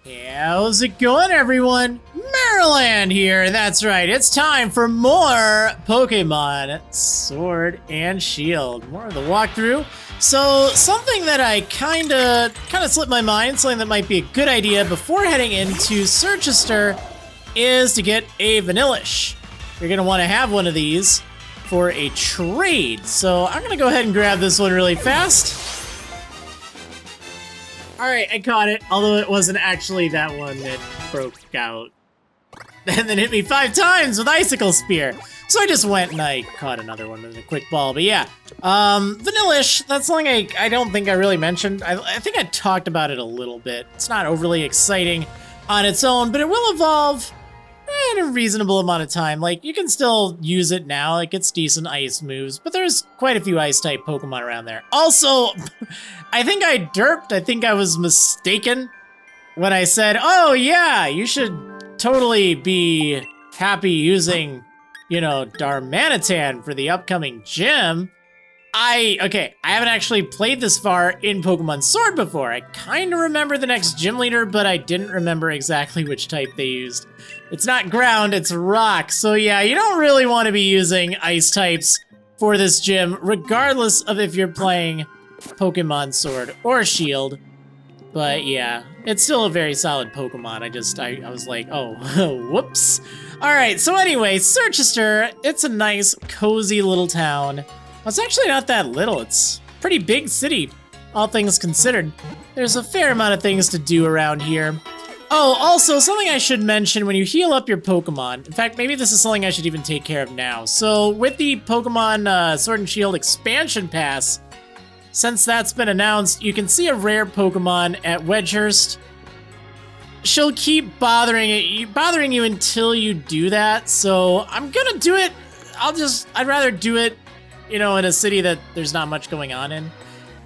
How's it going, everyone? Marriland here. That's right. It's time for more Pokemon Sword and Shield. More of the walkthrough. So something that I kind of slipped my mind, something that might be a good idea before heading into Circhester, is to get a Vanillish. You're going to want to have one of these for a trade. So I'm going to go ahead and grab this one really fast. Alright, I caught it, although it wasn't actually that one that broke out. And then hit me 5 times with Icicle Spear. So I just went and I caught another one with a quick ball. But yeah, Vanillish, that's something I don't think I really mentioned. I think I talked about it a little bit. It's not overly exciting on its own, but it will evolve in a reasonable amount of time. Like, you can still use it now. It gets decent ice moves, but there's quite a few ice-type Pokemon around there. Also, I think I derped. I think I was mistaken when I said, oh yeah, you should totally be happy using, you know, Darmanitan for the upcoming gym. I haven't actually played this far in Pokemon Sword before. I kind of remember the next gym leader, but I didn't remember exactly which type they used. It's not ground, it's rock. So yeah, you don't really want to be using ice types for this gym, regardless of if you're playing Pokemon Sword or Shield. But yeah, it's still a very solid Pokemon. I was like, oh, whoops. All right, so anyway, Circhester, it's a nice, cozy little town. Well, it's actually not that little. It's a pretty big city, all things considered. There's a fair amount of things to do around here. Oh, also, something I should mention when you heal up your Pokemon. In fact, maybe this is something I should even take care of now. So, with the Pokemon Sword and Shield expansion pass, since that's been announced, you can see a rare Pokemon at Wedgehurst. She'll keep bothering you until you do that. So, I'm gonna do it. I'd rather do it, you know, in a city that there's not much going on in.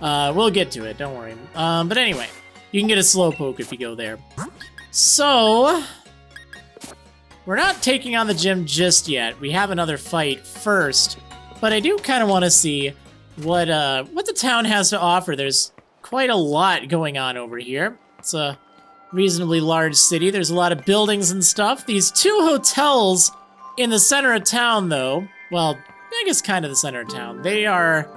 We'll get to it, don't worry. But anyway, you can get a Slowpoke if you go there. So, we're not taking on the gym just yet. We have another fight first, but I do kind of want to see what the town has to offer. There's quite a lot going on over here. It's a reasonably large city. There's a lot of buildings and stuff. These 2 hotels in the center of town, though, well, I guess kind of the center of town, they are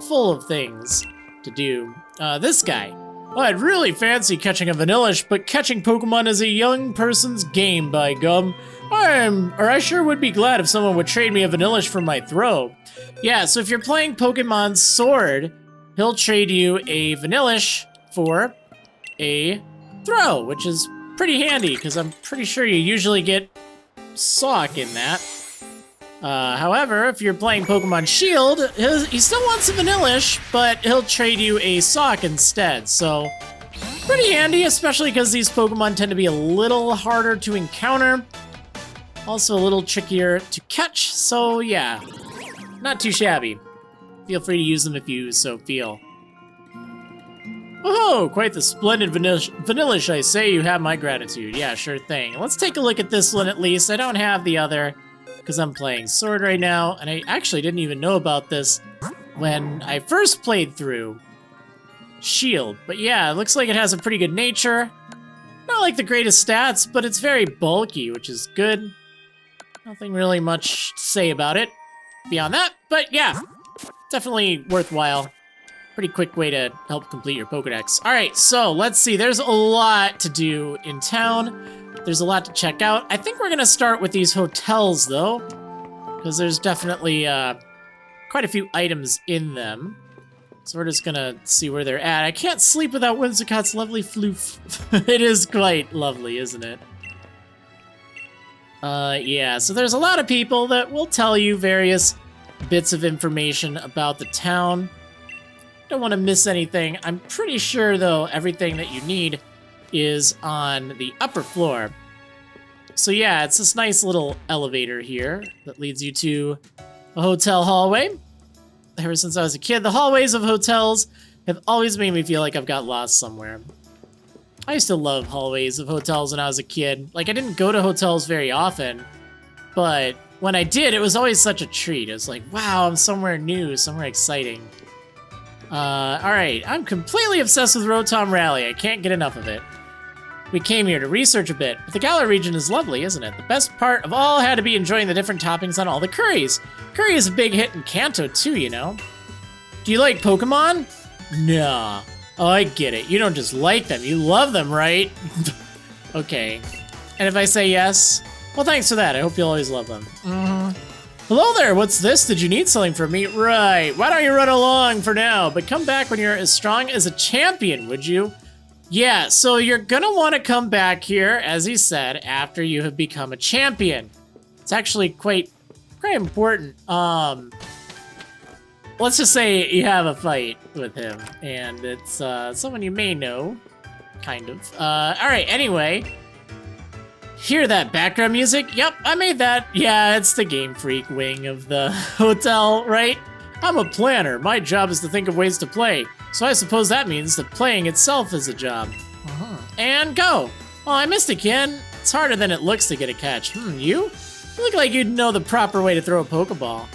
full of things to do. This guy. Oh, I'd really fancy catching a Vanillish, but catching Pokemon is a young person's game, by gum. I sure would be glad if someone would trade me a Vanillish for my throw. Yeah, so if you're playing Pokemon Sword, he'll trade you a Vanillish for a throw, which is pretty handy, because I'm pretty sure you usually get Sock in that. However, if you're playing Pokemon Shield, he still wants a Vanillish, but he'll trade you a Sock instead, so pretty handy, especially because these Pokemon tend to be a little harder to encounter, also a little trickier to catch, so yeah, not too shabby. Feel free to use them if you so feel. Oh, quite the splendid Vanillish, I say. You have my gratitude. Yeah, sure thing. Let's take a look at this one at least. I don't have the other, because I'm playing Sword right now, and I actually didn't even know about this when I first played through Shield. But yeah, it looks like it has a pretty good nature. Not like the greatest stats, but it's very bulky, which is good. Nothing really much to say about it beyond that, but yeah, definitely worthwhile. Pretty quick way to help complete your Pokédex. All right, so let's see. There's a lot to do in town. There's a lot to check out. I think we're gonna start with these hotels though, because there's definitely quite a few items in them. So we're just gonna see where they're at. I can't sleep without Whimsicott's lovely floof. It is quite lovely, isn't it? Yeah, so there's a lot of people that will tell you various bits of information about the town. Don't want to miss anything. I'm pretty sure, though, everything that you need is on the upper floor. So yeah, it's this nice little elevator here that leads you to a hotel hallway. Ever since I was a kid, the hallways of hotels have always made me feel like I've got lost somewhere. I used to love hallways of hotels when I was a kid. Like, I didn't go to hotels very often, but when I did, it was always such a treat. It was like, wow, I'm somewhere new, somewhere exciting. Alright, I'm completely obsessed with Rotom Rally. I can't get enough of it. We came here to research a bit, but the Galar region is lovely, isn't it? The best part of all had to be enjoying the different toppings on all the curries. Curry is a big hit in Kanto too, you know? Do you like Pokemon? Nah. Oh, I get it. You don't just like them, you love them, right? Okay. And if I say yes? Well, thanks for that. I hope you'll always love them. Hello there, what's this? Did you need something from me? Right. Why don't you run along for now? But come back when you're as strong as a champion, would you? Yeah, so you're gonna want to come back here, as he said, after you have become a champion. It's actually quite important. Let's just say you have a fight with him, and it's someone you may know, kind of. All right, anyway. Hear that background music? Yep, I made that. Yeah, it's the Game Freak wing of the hotel, right? I'm a planner. My job is to think of ways to play. So I suppose that means that playing itself is a job. And go. Oh, I missed it, Ken. It's harder than it looks to get a catch. You? You look like you'd know the proper way to throw a Pokeball.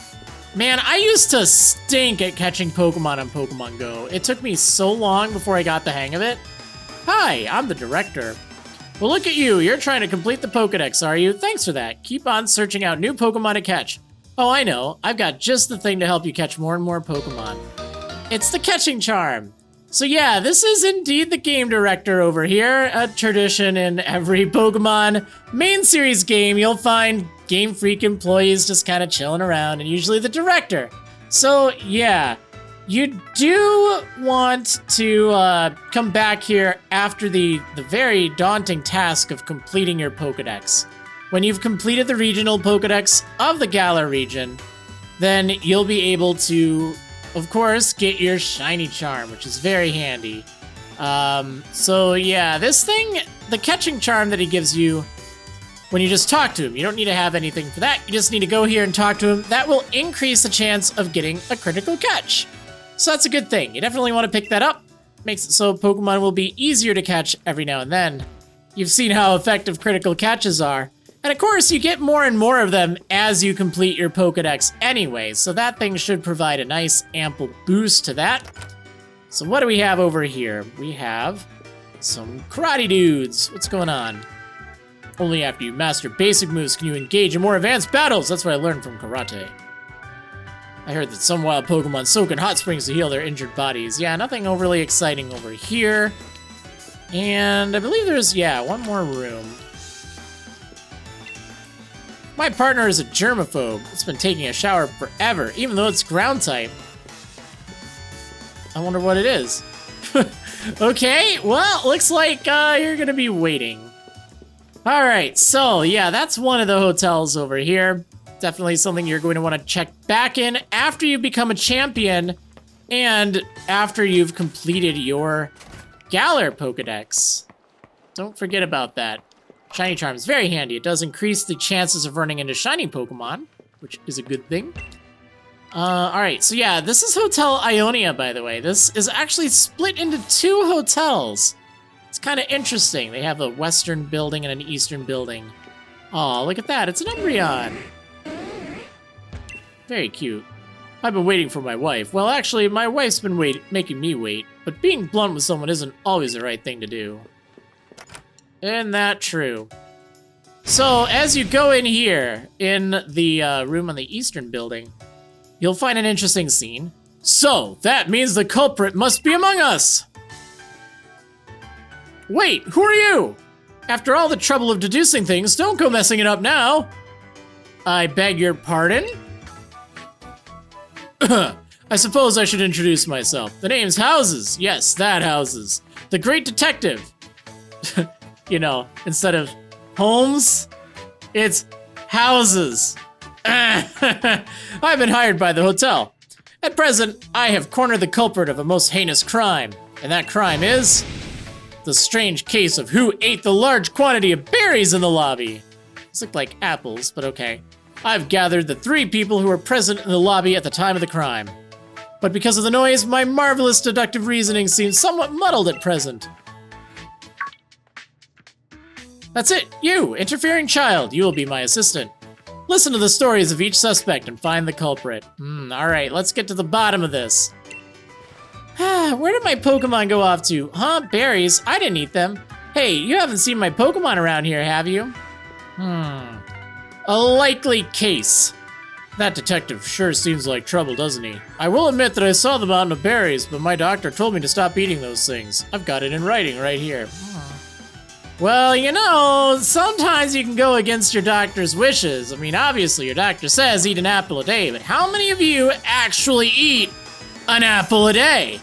Man, I used to stink at catching Pokemon on Pokemon Go. It took me so long before I got the hang of it. Hi, I'm the director. Well, look at you. You're trying to complete the Pokédex, are you? Thanks for that. Keep on searching out new Pokemon to catch. Oh, I know. I've got just the thing to help you catch more and more Pokemon. It's the catching charm. So yeah, this is indeed the game director over here. A tradition in every Pokemon main series game. You'll find Game Freak employees just kind of chilling around, and usually the director. So yeah, you do want to come back here after the very daunting task of completing your Pokédex. When you've completed the regional Pokédex of the Galar region, then you'll be able to, of course, get your shiny charm, which is very handy. So yeah, this thing, the catching charm that he gives you when you just talk to him, you don't need to have anything for that. You just need to go here and talk to him. That will increase the chance of getting a critical catch. So that's a good thing. You definitely want to pick that up. Makes it so Pokemon will be easier to catch every now and then. You've seen how effective critical catches are. And of course, you get more and more of them as you complete your Pokédex anyway, so that thing should provide a nice ample boost to that. So what do we have over here? We have some karate dudes. What's going on? Only after you master basic moves can you engage in more advanced battles. That's what I learned from karate. I heard that some wild Pokemon soak in hot springs to heal their injured bodies. Yeah, nothing overly exciting over here. And I believe there's, yeah, one more room. My partner is a germaphobe. It's been taking a shower forever, even though it's ground type. I wonder what it is. Okay, well, looks like you're gonna be waiting. All right, so yeah, that's one of the hotels over here. Definitely something you're going to want to check back in after you become a champion and after you've completed your Galar Pokédex. Don't forget about that. Shiny Charm is very handy. It does increase the chances of running into shiny Pokemon, which is a good thing. All right, so yeah, this is Hotel Ionia, by the way. This is actually split into two hotels. It's kind of interesting. They have a western building and an eastern building. Aw, look at that. It's an Umbreon. Very cute. I've been waiting for my wife. Well, actually, my wife's been making me wait, but being blunt with someone isn't always the right thing to do. Isn't that true? So, as you go in here, in the room on the eastern building, you'll find an interesting scene. So, that means the culprit must be among us! Wait, who are you? After all the trouble of deducing things, don't go messing it up now! I beg your pardon? I suppose I should introduce myself. The name's Houses. Yes, that Houses. The great detective. You know, instead of Holmes, it's Houses. I've been hired by the hotel. At present, I have cornered the culprit of a most heinous crime. And that crime is the strange case of who ate the large quantity of berries in the lobby. These look like apples, but okay. I've gathered the 3 people who were present in the lobby at the time of the crime. But because of the noise, my marvelous deductive reasoning seems somewhat muddled at present. That's it, you, interfering child. You will be my assistant. Listen to the stories of each suspect and find the culprit. All right, let's get to the bottom of this. Where did my Pokemon go off to? Huh, berries? I didn't eat them. Hey, you haven't seen my Pokemon around here, have you? A likely case. That detective sure seems like trouble, doesn't he? I will admit that I saw the mountain of berries, but my doctor told me to stop eating those things. I've got it in writing right here. Well, you know, sometimes you can go against your doctor's wishes. I mean, obviously your doctor says eat an apple a day, but how many of you actually eat an apple a day?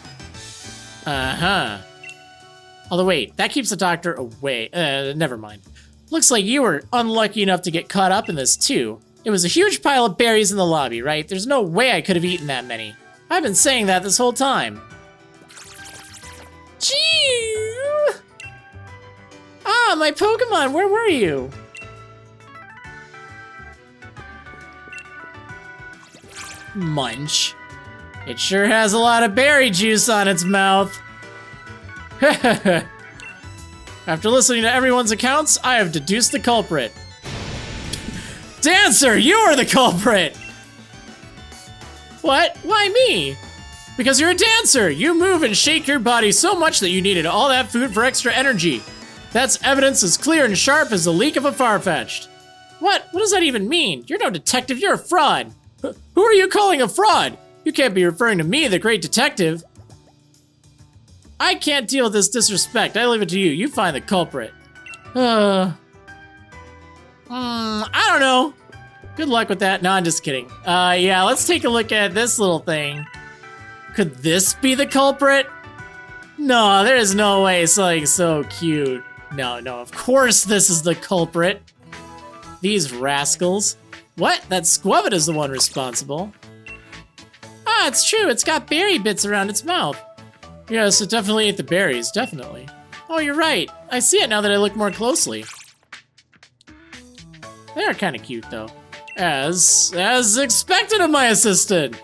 Although wait, that keeps the doctor away. Never mind. Looks like you were unlucky enough to get caught up in this too. It was a huge pile of berries in the lobby, right? There's no way I could have eaten that many. I've been saying that this whole time. Gee! Ah, my Pokemon, where were you? Munch. It sure has a lot of berry juice on its mouth. After listening to everyone's accounts, I have deduced the culprit. Dancer, you are the culprit! What? Why me? Because you're a dancer! You move and shake your body so much that you needed all that food for extra energy. That's evidence as clear and sharp as the leak of a Farfetch'd. What? What does that even mean? You're no detective, you're a fraud. Who are you calling a fraud? You can't be referring to me, the great detective. I can't deal with this disrespect. I leave it to you. You find the culprit. I don't know. Good luck with that. No, I'm just kidding. Yeah, let's take a look at this little thing. Could this be the culprit? No, there is no way something so cute. No, of course this is the culprit. These rascals. What? That Squavit is the one responsible. Ah, it's true. It's got berry bits around its mouth. Yes, it definitely ate the berries, definitely. Oh, you're right. I see it now that I look more closely. They are kind of cute, though. As expected of my assistant.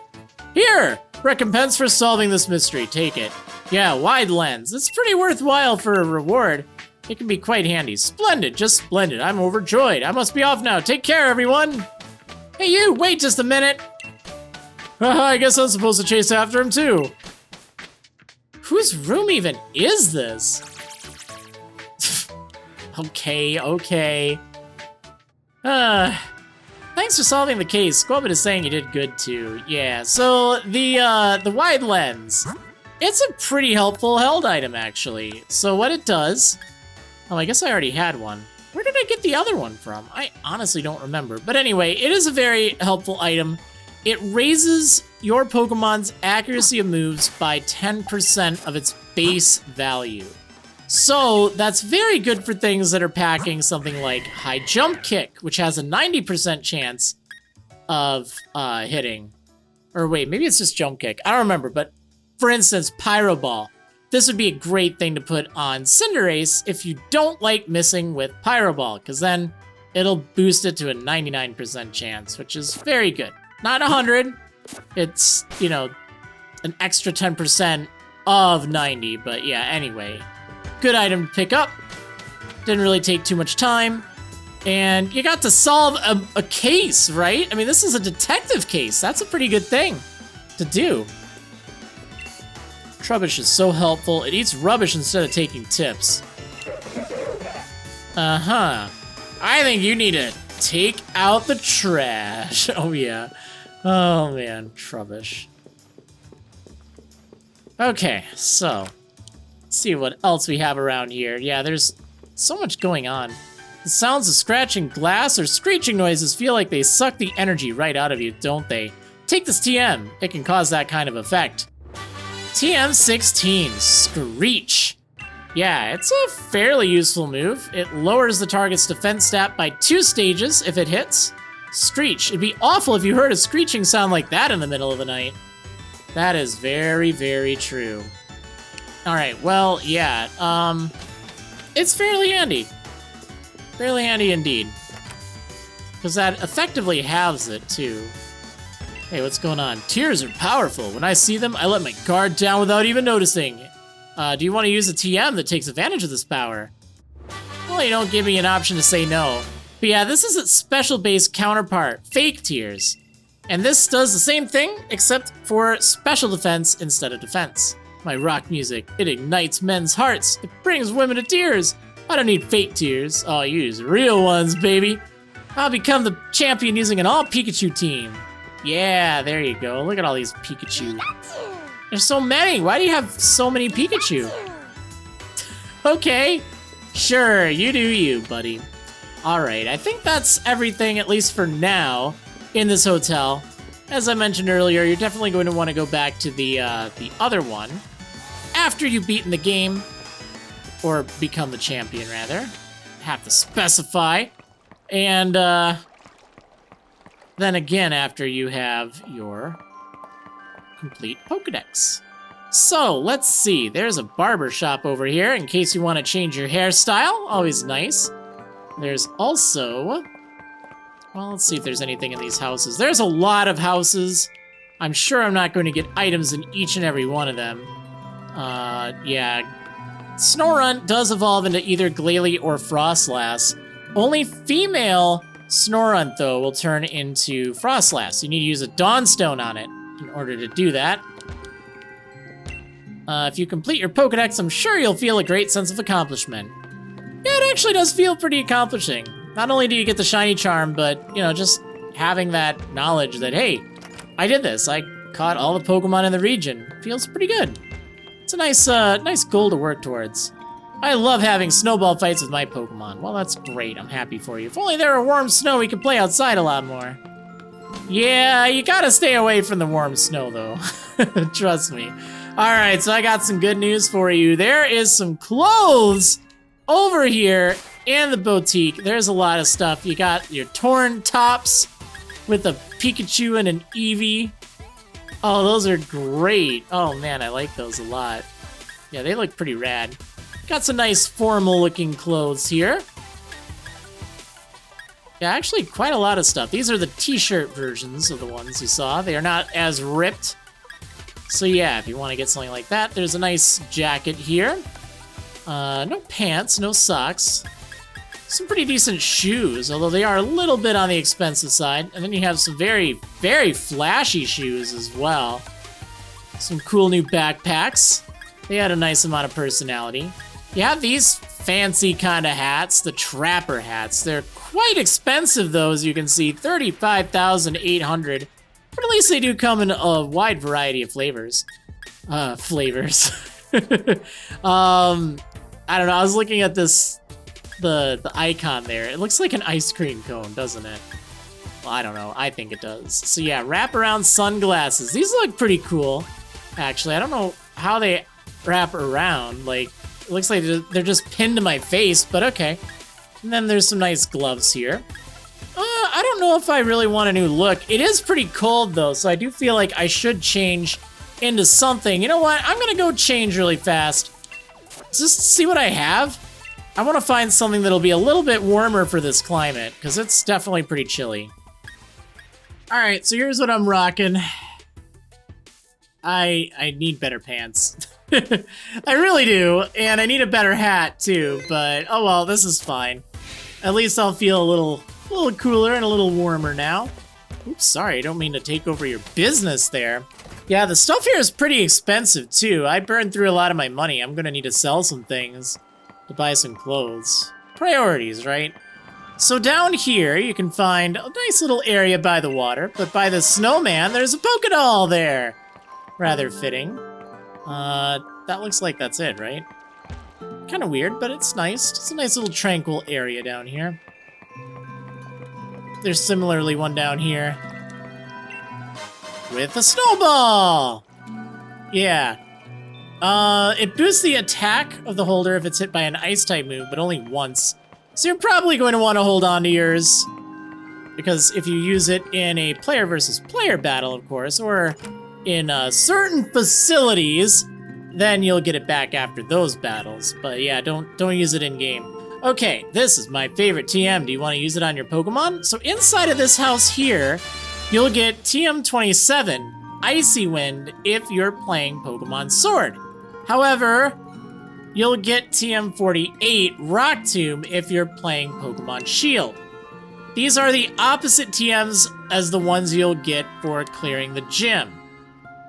Here, recompense for solving this mystery. Take it. Yeah, wide lens. It's pretty worthwhile for a reward. It can be quite handy. Splendid, just splendid. I'm overjoyed. I must be off now. Take care, everyone. Hey, you, wait just a minute. I guess I'm supposed to chase after him, too. Whose room even is this? Okay. Thanks for solving the case. Squabit is saying you did good too. Yeah, so the wide lens. It's a pretty helpful held item, actually. So what it does... Oh, I guess I already had one. Where did I get the other one from? I honestly don't remember. But anyway, it is a very helpful item. It raises your Pokemon's accuracy of moves by 10% of its base value. So that's very good for things that are packing something like High Jump Kick, which has a 90% chance of hitting. Or wait, maybe it's just Jump Kick. I don't remember, but for instance, Pyro Ball. This would be a great thing to put on Cinderace if you don't like missing with Pyro Ball, because then it'll boost it to a 99% chance, which is very good. Not 100. It's, you know, an extra 10% of 90, but yeah, anyway. Good item to pick up. Didn't really take too much time. And you got to solve a case, right? I mean, this is a detective case. That's a pretty good thing to do. Trubbish is so helpful. It eats rubbish instead of taking tips. I think you need to take out the trash. Oh, yeah. Oh, man. Trubbish. Okay, so... let's see what else we have around here. Yeah, there's so much going on. The sounds of scratching glass or screeching noises feel like they suck the energy right out of you, don't they? Take this TM. It can cause that kind of effect. TM16, Screech. Yeah, it's a fairly useful move. It lowers the target's defense stat by 2 stages if it hits. Screech. It'd be awful if you heard a screeching sound like that in the middle of the night. That is very, very true. Alright, well, yeah, it's fairly handy. Fairly handy indeed. Because that effectively halves it, too. Hey, what's going on? Tears are powerful. When I see them, I let my guard down without even noticing. Do you want to use a TM that takes advantage of this power? Well, you don't give me an option to say no. But yeah, this is its special-based counterpart, Fake Tears. And this does the same thing, except for special defense instead of defense. My rock music, it ignites men's hearts. It brings women to tears. I don't need fake tears. Oh, you use real ones, baby. I'll become the champion using an all-Pikachu team. Yeah, there you go. Look at all these Pikachu. There's so many. Why do you have so many Pikachu? Okay. Sure, you do you, buddy. Alright, I think that's everything, at least for now, in this hotel. As I mentioned earlier, you're definitely going to want to go back to the other one after you've beaten the game, or become the champion, rather. Have to specify. And then again, after you have your complete Pokédex. So, let's see. There's a barber shop over here in case you want to change your hairstyle. Always nice. There's also... Well, let's see if there's anything in these houses. There's a lot of houses. I'm sure I'm not going to get items in each and every one of them. Yeah. Snorunt does evolve into either Glalie or Frostlass. Only female Snorunt, though, will turn into Frostlass. You need to use a Dawnstone on it in order to do that. If you complete your Pokédex, I'm sure you'll feel a great sense of accomplishment. Yeah, it actually does feel pretty accomplishing. Not only do you get the shiny charm, but, you know, just having that knowledge that, hey, I did this. I caught all the Pokemon in the region. Feels pretty good. It's a nice goal to work towards. I love having snowball fights with my Pokemon. Well, that's great. I'm happy for you. If only there were warm snow, we could play outside a lot more. Yeah, you gotta stay away from the warm snow, though. Trust me. Alright, so I got some good news for you. There is some clothes over here in the boutique. There's a lot of stuff. You got your torn tops with a Pikachu and an Eevee. Oh, those are great. Oh man, I like those a lot. Yeah, they look pretty rad. Got some nice formal looking clothes here. Yeah, actually quite a lot of stuff. These are the t-shirt versions of the ones you saw. They are not as ripped. So yeah, if you want to get something like that, there's a nice jacket here. No pants, no socks. Some pretty decent shoes, although they are a little bit on the expensive side. And then you have some very, very flashy shoes as well. Some cool new backpacks. They had a nice amount of personality. You have these fancy kind of hats, the trapper hats. They're quite expensive, though, as you can see, 35,800. But at least they do come in a wide variety of flavors. I don't know, I was looking at this, the icon there. It looks like an ice cream cone, doesn't it? Well, I don't know, I think it does. So yeah, wraparound sunglasses. These look pretty cool, actually. I don't know how they wrap around, like, it looks like they're just pinned to my face, but okay. And then there's some nice gloves here. I don't know if I really want a new look. It is pretty cold, though, so I do feel like I should change into something. You know what? I'm gonna go change really fast. Just see what I have. I want to find something that'll be a little bit warmer for this climate, because it's definitely pretty chilly. Alright, so here's what I'm rocking. I need better pants. I really do, and I need a better hat, too, but oh well, this is fine. At least I'll feel a little cooler and a little warmer now. Oops, sorry, I don't mean to take over your business there. Yeah, the stuff here is pretty expensive, too. I burned through a lot of my money. I'm gonna need to sell some things to buy some clothes. Priorities, right? So down here, you can find a nice little area by the water, but by the snowman, there's a Pokédoll there. Rather fitting. That looks like that's it, right? Kind of weird, but it's nice. It's a nice little tranquil area down here. There's similarly one down here with a snowball. Yeah. It boosts the attack of the holder if it's hit by an ice-type move, but only once. So you're probably going to want to hold on to yours, because if you use it in a player versus player battle, of course, or in certain facilities, then you'll get it back after those battles. But yeah, don't use it in-game. Okay, this is my favorite TM. Do you want to use it on your Pokemon? So inside of this house here, you'll get TM27, Icy Wind, if you're playing Pokemon Sword. However, you'll get TM48, Rock Tomb, if you're playing Pokemon Shield. These are the opposite TMs as the ones you'll get for clearing the gym.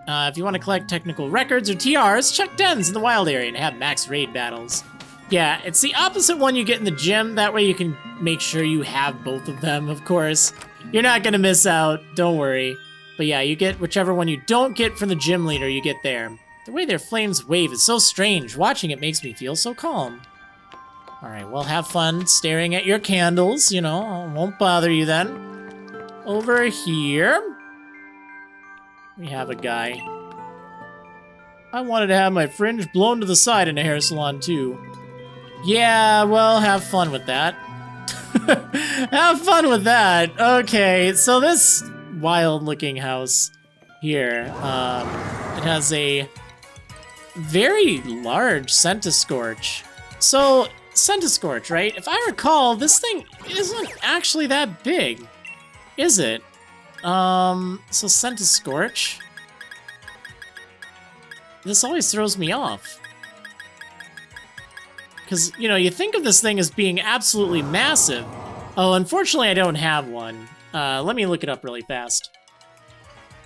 If you want to collect technical records or TRs, check dens in the wild area and have max raid battles. Yeah, it's the opposite one you get in the gym. That way you can make sure you have both of them, of course. You're not gonna miss out, don't worry. But yeah, you get whichever one you don't get from the gym leader, you get there. The way their flames wave is so strange. Watching it makes me feel so calm. Alright, well, have fun staring at your candles, you know, I won't bother you then. Over here, we have a guy. I wanted to have my fringe blown to the side in a hair salon, too. Yeah, well, have fun with that. Have fun with that. Okay, so this wild-looking house here, it has a very large Centiscorch. So, Centiscorch, right? If I recall, this thing isn't actually that big, is it? So Centiscorch. This always throws me off. Because, you know, you think of this thing as being absolutely massive. Oh, unfortunately, I don't have one. Let me look it up really fast.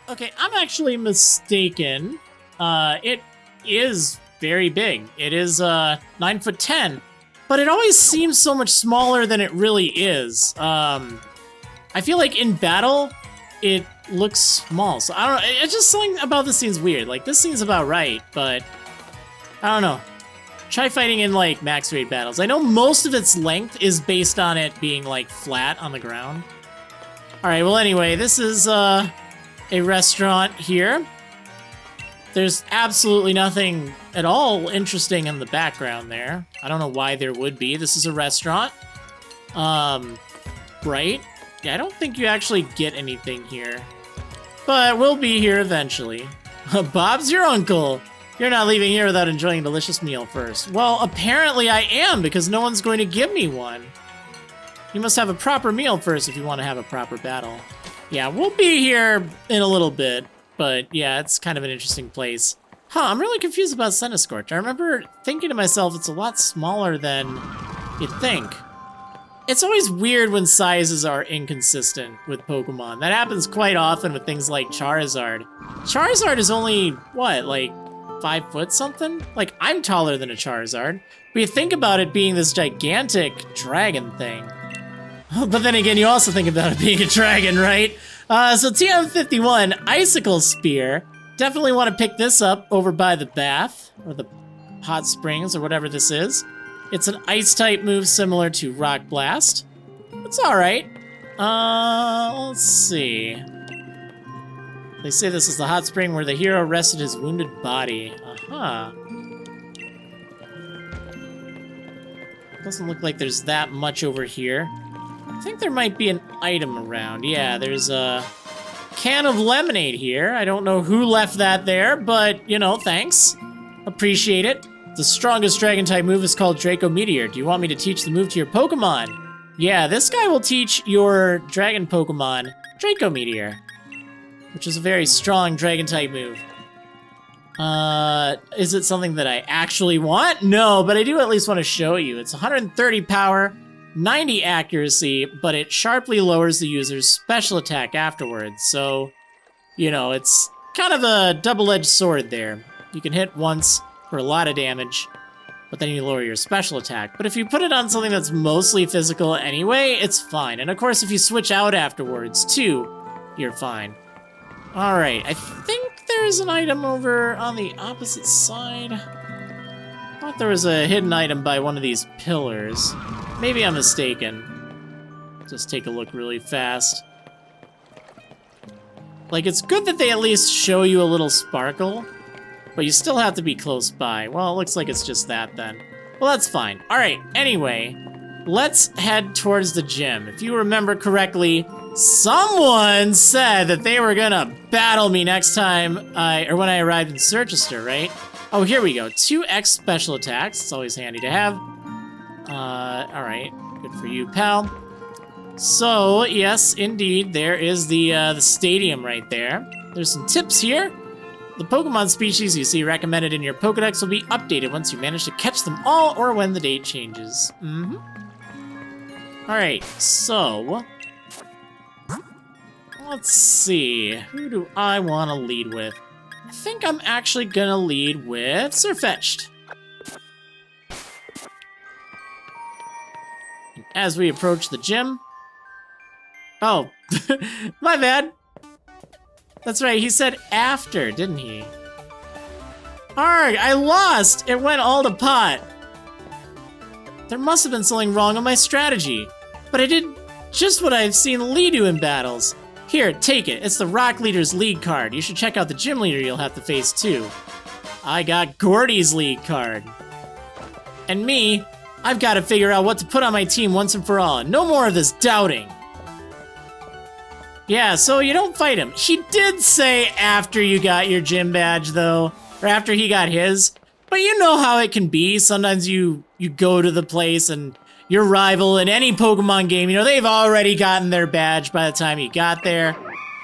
Okay, I'm actually mistaken. It is very big. It is 9'10", but it always seems so much smaller than it really is. I feel like in battle, it looks small. So I don't know. It's just something about this seems weird. Like, this seems about right, but I don't know. Try fighting in, like, max raid battles. I know most of its length is based on it being, like, flat on the ground. Alright, well, anyway, this is a restaurant here. There's absolutely nothing at all interesting in the background there. I don't know why there would be. This is a restaurant. Right? Yeah, I don't think you actually get anything here. But we'll be here eventually. Bob's your uncle. You're not leaving here without enjoying a delicious meal first. Well, apparently I am, because no one's going to give me one. You must have a proper meal first if you want to have a proper battle. Yeah, we'll be here in a little bit. But yeah, it's kind of an interesting place. Huh, I'm really confused about Centiscorch. I remember thinking to myself, it's a lot smaller than you'd think. It's always weird when sizes are inconsistent with Pokemon. That happens quite often with things like Charizard. Charizard is only, what, like 5 foot something? Like, I'm taller than a Charizard. But you think about it being this gigantic dragon thing. But then again, you also think about it being a dragon, right? So TM51, Icicle Spear. Definitely want to pick this up over by the bath, or the hot springs, or whatever this is. It's an ice-type move similar to Rock Blast. It's alright. Let's see. They say this is the hot spring where the hero rested his wounded body. Uh-huh. Doesn't look like there's that much over here. I think there might be an item around. Yeah, there's a can of lemonade here. I don't know who left that there, but, you know, thanks. Appreciate it. The strongest dragon-type move is called Draco Meteor. Do you want me to teach the move to your Pokemon? Yeah, this guy will teach your dragon Pokemon Draco Meteor, which is a very strong dragon-type move. Is it something that I actually want? No, but I do at least want to show you. It's 130 power, 90 accuracy, but it sharply lowers the user's special attack afterwards. So, you know, it's kind of a double-edged sword there. You can hit once for a lot of damage, but then you lower your special attack. But if you put it on something that's mostly physical anyway, it's fine. And of course, if you switch out afterwards, too, you're fine. Alright, I think there's an item over on the opposite side. I thought there was a hidden item by one of these pillars. Maybe I'm mistaken. Just take a look really fast. Like, it's good that they at least show you a little sparkle, but you still have to be close by. Well, it looks like it's just that then. Well, that's fine. Alright, anyway, let's head towards the gym. If you remember correctly, someone said that they were gonna battle me next time when I arrived in Circhester, right? Oh, here we go. 2x special attacks. It's always handy to have. Alright. Good for you, pal. So, yes, indeed, there is the stadium right there. There's some tips here. The Pokemon species you see recommended in your Pokédex will be updated once you manage to catch them all or when the date changes. Alright, so let's see. Who do I want to lead with? I think I'm actually gonna lead with Sirfetch'd. as we approach the gym. Oh, my bad. That's right, he said after, didn't he? Arrgh, I lost! It went all to pot. There must have been something wrong with my strategy, but I did just what I've seen Lee do in battles. Here, take it. It's the Rock Leader's League card. You should check out the gym leader you'll have to face too. I got Gordy's League card. And me, I've got to figure out what to put on my team once and for all. No more of this doubting. Yeah, so you don't fight him. He did say after you got your gym badge though, or after he got his. But you know how it can be. Sometimes you go to the place and your rival in any Pokemon game, you know, they've already gotten their badge by the time you got there.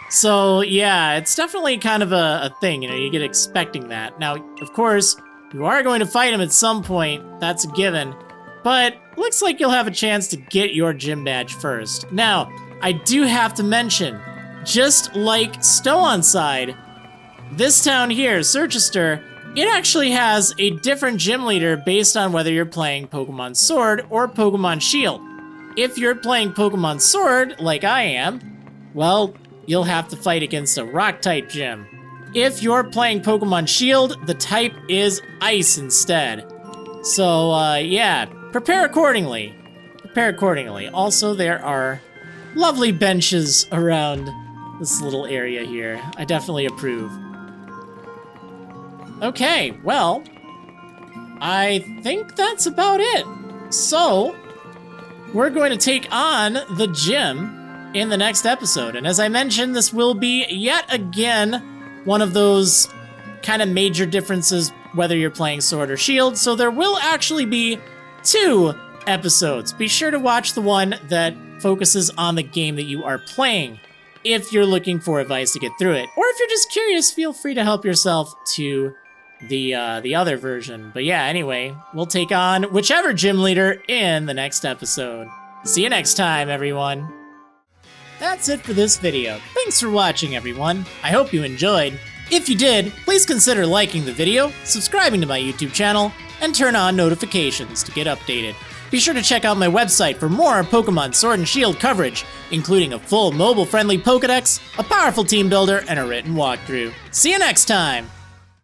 So yeah, it's definitely kind of a thing, you know, you get expecting that. Now, of course, you are going to fight him at some point, that's a given, but looks like you'll have a chance to get your gym badge first. Now, I do have to mention, just like Stow-on-Side, this town here, Circhester, it actually has a different gym leader based on whether you're playing Pokemon Sword or Pokemon Shield. If you're playing Pokemon Sword, like I am, well, you'll have to fight against a Rock-type gym. If you're playing Pokemon Shield, the type is Ice instead. So, yeah, prepare accordingly. Prepare accordingly. Also, there are lovely benches around this little area here. I definitely approve. Okay, well, I think that's about it. So, we're going to take on the gym in the next episode. And as I mentioned, this will be yet again one of those kind of major differences whether you're playing Sword or Shield. So there will actually be 2 episodes. Be sure to watch the one that focuses on the game that you are playing if you're looking for advice to get through it. Or if you're just curious, feel free to help yourself to the other version. But yeah, anyway, we'll take on whichever gym leader in the next episode. See you next time, everyone. That's it for this video. Thanks for watching, everyone. I hope you enjoyed. If you did, please consider liking the video, subscribing to my YouTube channel, and turn on notifications to get updated. Be sure to check out my website for more Pokemon Sword and Shield coverage, including a full mobile-friendly Pokédex, a powerful team builder, and a written walkthrough. See you next time!